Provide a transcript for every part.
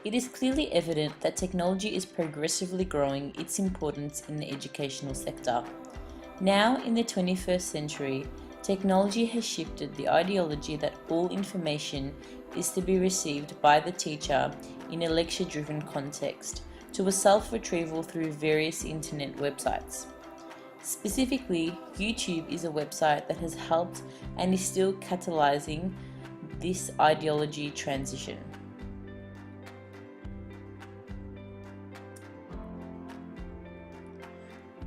It is clearly evident that technology is progressively growing its importance in the educational sector. Now, in the 21st century, technology has shifted the ideology that all information is to be received by the teacher in a lecture-driven context to a self-retrieval through various internet websites. Specifically, YouTube is a website that has helped and is still catalyzing this ideology transition.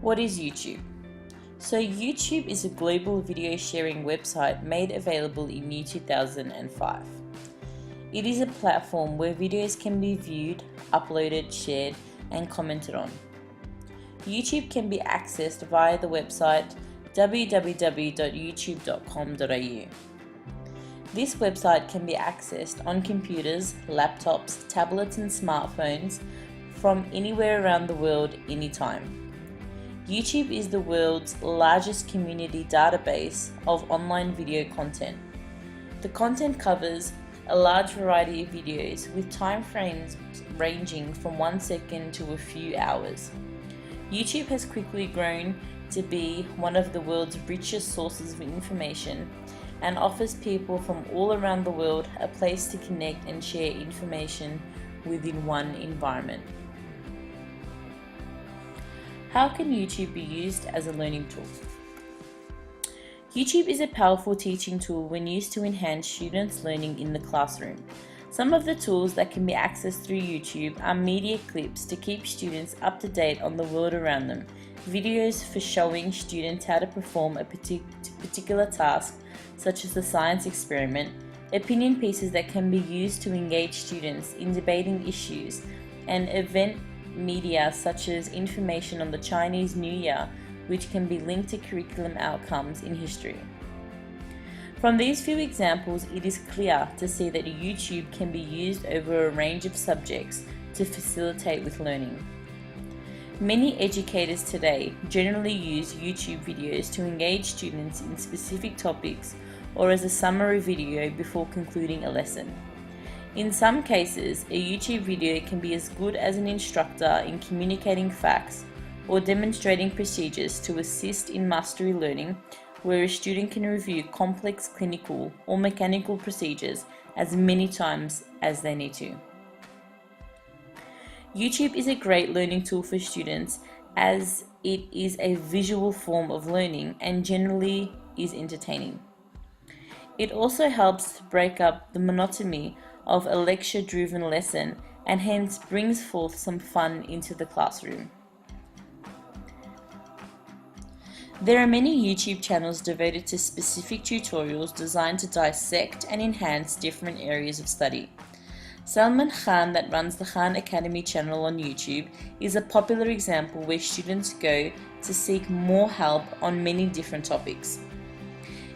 What is YouTube? So YouTube is a global video sharing website made available in year 2005. It is a platform where videos can be viewed, uploaded, shared, and commented on. YouTube can be accessed via the website www.youtube.com.au. This website can be accessed on computers, laptops, tablets, and smartphones from anywhere around the world, anytime. YouTube is the world's largest community database of online video content. The content covers a large variety of videos with time frames ranging from 1 second to a few hours. YouTube has quickly grown to be one of the world's richest sources of information and offers people from all around the world a place to connect and share information within one environment. How can YouTube be used as a learning tool? YouTube is a powerful teaching tool when used to enhance students' learning in the classroom. Some of the tools that can be accessed through YouTube are media clips to keep students up to date on the world around them, videos for showing students how to perform a particular task, such as the science experiment, opinion pieces that can be used to engage students in debating issues, and event media such as information on the Chinese New Year, which can be linked to curriculum outcomes in history. From these few examples, it is clear to see that YouTube can be used over a range of subjects to facilitate with learning. Many educators today generally use YouTube videos to engage students in specific topics or as a summary video before concluding a lesson. In some cases, a YouTube video can be as good as an instructor in communicating facts or demonstrating procedures to assist in mastery learning, where a student can review complex clinical or mechanical procedures as many times as they need to. YouTube is a great learning tool for students as it is a visual form of learning and generally is entertaining. It also helps to break up the monotony of a lecture-driven lesson and hence brings forth some fun into the classroom. There are many YouTube channels devoted to specific tutorials designed to dissect and enhance different areas of study. Salman Khan, that runs the Khan Academy channel on YouTube, is a popular example where students go to seek more help on many different topics.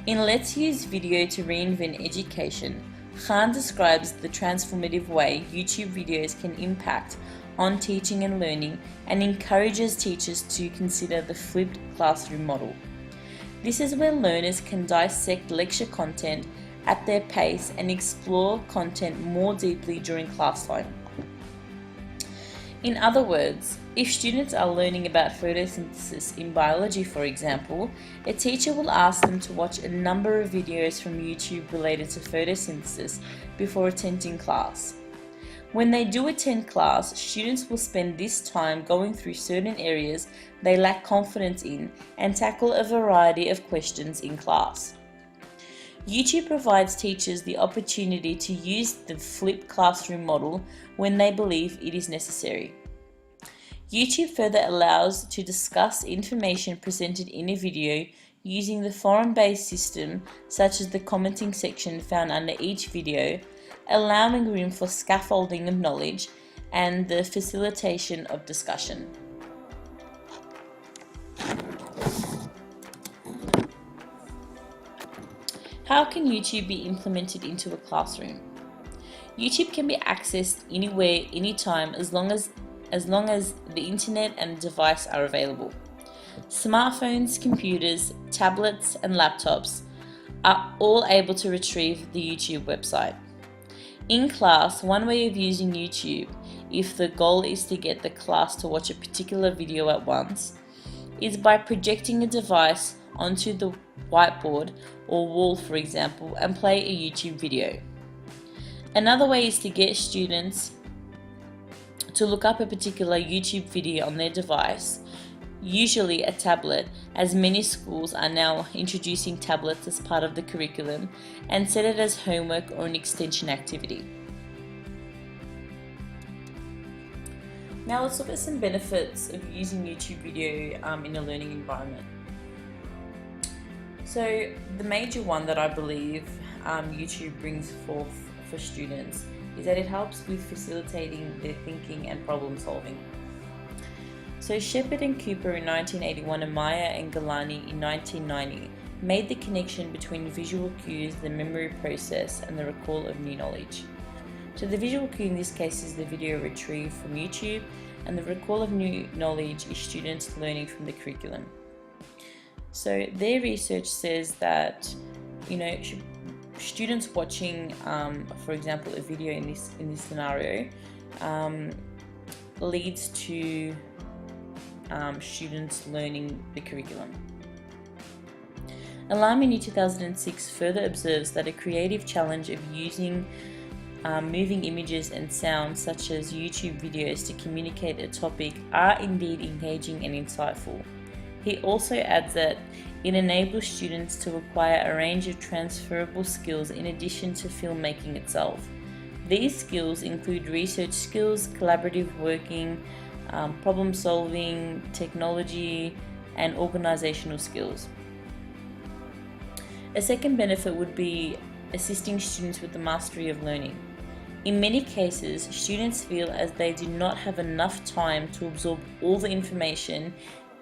In Let's Use Video to Reinvent Education, Khan describes the transformative way YouTube videos can impact on teaching and learning and encourages teachers to consider the flipped classroom model. This is where learners can dissect lecture content at their pace and explore content more deeply during class time. In other words, if students are learning about photosynthesis in biology, for example, a teacher will ask them to watch a number of videos from YouTube related to photosynthesis before attending class. When they do attend class, students will spend this time going through certain areas they lack confidence in and tackle a variety of questions in class. YouTube provides teachers the opportunity to use the flipped classroom model when they believe it is necessary. YouTube further allows to discuss information presented in a video using the forum-based system, such as the commenting section found under each video, allowing room for scaffolding of knowledge and the facilitation of discussion. How can YouTube be implemented into a classroom? YouTube can be accessed anywhere, anytime, as long as the internet and device are available. Smartphones, computers, tablets, and laptops are all able to retrieve the YouTube website. In class, one way of using YouTube, if the goal is to get the class to watch a particular video at once, is by projecting a device onto the whiteboard or wall, for example, and play a YouTube video. Another way is to get students to look up a particular YouTube video on their device, usually a tablet, as many schools are now introducing tablets as part of the curriculum, and set it as homework or an extension activity. Now let's look at some benefits of using YouTube video in a learning environment. So the major one that I believe YouTube brings forth for students is that it helps with facilitating their thinking and problem solving. So Shepard and Cooper in 1981 and Maya and Galani in 1990 made the connection between visual cues, the memory process, and the recall of new knowledge. So the visual cue in this case is the video retrieved from YouTube, and the recall of new knowledge is students learning from the curriculum. So their research says that, students watching, for example, a video in this scenario, leads to students learning the curriculum. Alarm in 2006 further observes that a creative challenge of using moving images and sounds such as YouTube videos to communicate a topic are indeed engaging and insightful. He also adds that it enables students to acquire a range of transferable skills in addition to filmmaking itself. These skills include research skills, collaborative working, problem solving, technology, and organizational skills. A second benefit would be assisting students with the mastery of learning. In many cases, students feel as they do not have enough time to absorb all the information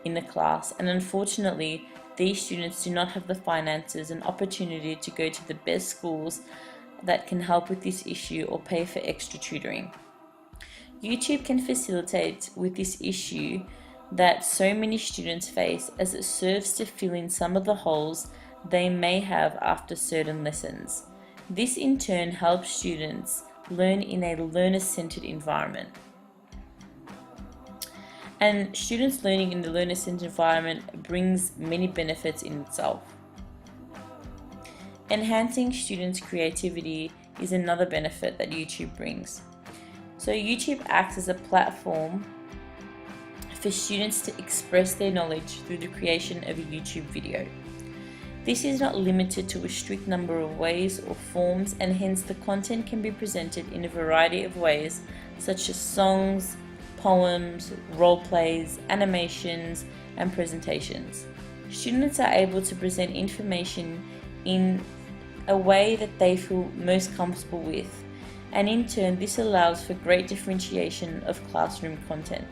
in the class, and unfortunately, these students do not have the finances and opportunity to go to the best schools that can help with this issue or pay for extra tutoring. YouTube can facilitate with this issue that so many students face, as it serves to fill in some of the holes they may have after certain lessons. This in turn helps students learn in a learner-centered environment. And students learning in the learner-centered environment brings many benefits in itself. Enhancing students' creativity is another benefit that YouTube brings. So YouTube acts as a platform for students to express their knowledge through the creation of a YouTube video. This is not limited to a strict number of ways or forms, and hence the content can be presented in a variety of ways, such as songs, poems, role plays, animations, and presentations. Students are able to present information in a way that they feel most comfortable with, and in turn this allows for great differentiation of classroom content.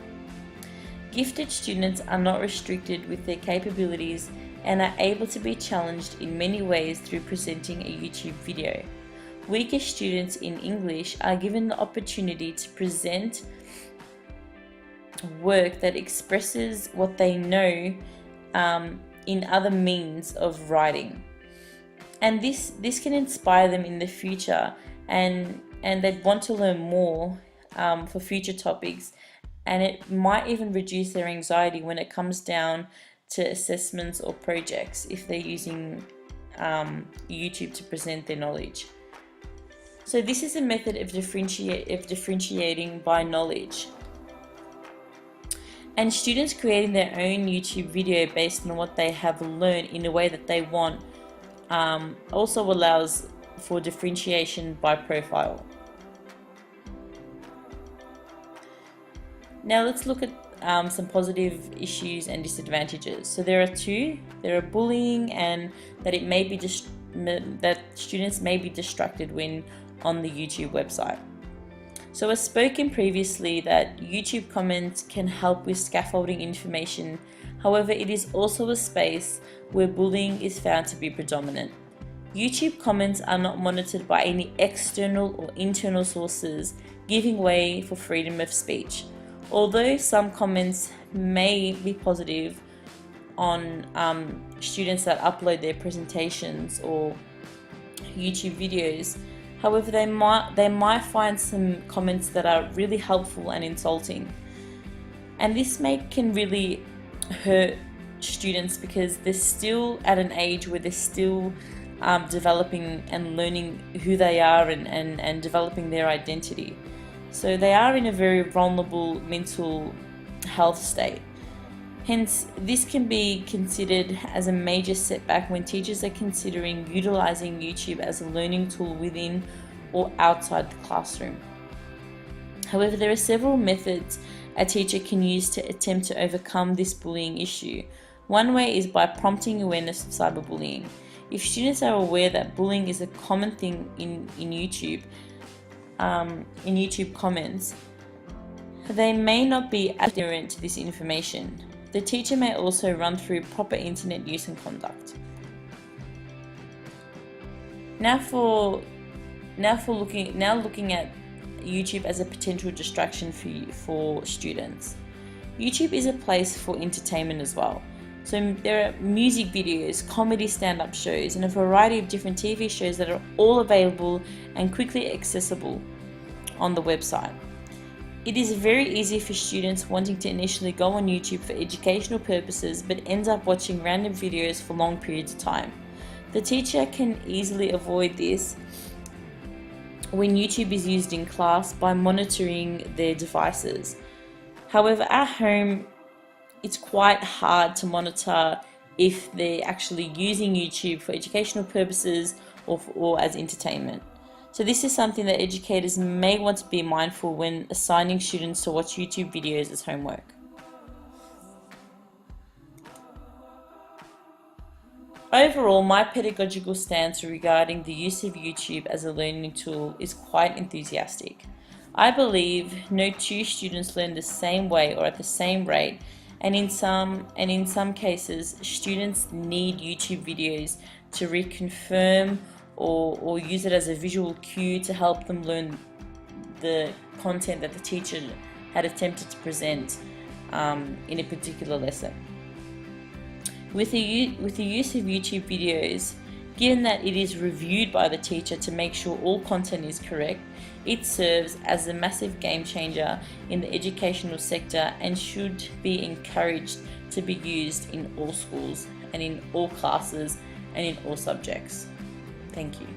Gifted students are not restricted with their capabilities and are able to be challenged in many ways through presenting a YouTube video. Weaker students in English are given the opportunity to present work that expresses what they know in other means of writing. And this can inspire them in the future, and they'd want to learn more for future topics, and it might even reduce their anxiety when it comes down to assessments or projects if they're using YouTube to present their knowledge. So this is a method of differentiating by knowledge. And students creating their own YouTube video based on what they have learned in a way that they want also allows for differentiation by profile. Now let's look at some positive issues and disadvantages. So there are two. There are bullying, and that that students may be distracted when on the YouTube website. So as spoken previously, that YouTube comments can help with scaffolding information. However, it is also a space where bullying is found to be predominant. YouTube comments are not monitored by any external or internal sources, giving way for freedom of speech. Although some comments may be positive on students that upload their presentations or YouTube videos, However, they might find some comments that are really helpful and insulting. And this can really hurt students because they're still at an age where they're still developing and learning who they are and developing their identity. So they are in a very vulnerable mental health state. Hence, this can be considered as a major setback when teachers are considering utilizing YouTube as a learning tool within or outside the classroom. However, there are several methods a teacher can use to attempt to overcome this bullying issue. One way is by prompting awareness of cyberbullying. If students are aware that bullying is a common thing in YouTube comments, they may not be ignorant to this information. The teacher may also run through proper internet use and conduct. Now looking at YouTube as a potential distraction for students. YouTube is a place for entertainment as well. So there are music videos, comedy stand-up shows, and a variety of different TV shows that are all available and quickly accessible on the website. It is very easy for students wanting to initially go on YouTube for educational purposes but ends up watching random videos for long periods of time. The teacher can easily avoid this when YouTube is used in class by monitoring their devices. However, at home, it's quite hard to monitor if they're actually using YouTube for educational purposes or as entertainment. So this is something that educators may want to be mindful when assigning students to watch YouTube videos as homework. Overall, my pedagogical stance regarding the use of YouTube as a learning tool is quite enthusiastic. I believe no two students learn the same way or at the same rate, and in some cases, students need YouTube videos to reconfirm or use it as a visual cue to help them learn the content that the teacher had attempted to present in a particular lesson. With the use of YouTube videos, given that it is reviewed by the teacher to make sure all content is correct, it serves as a massive game changer in the educational sector and should be encouraged to be used in all schools and in all classes and in all subjects. Thank you.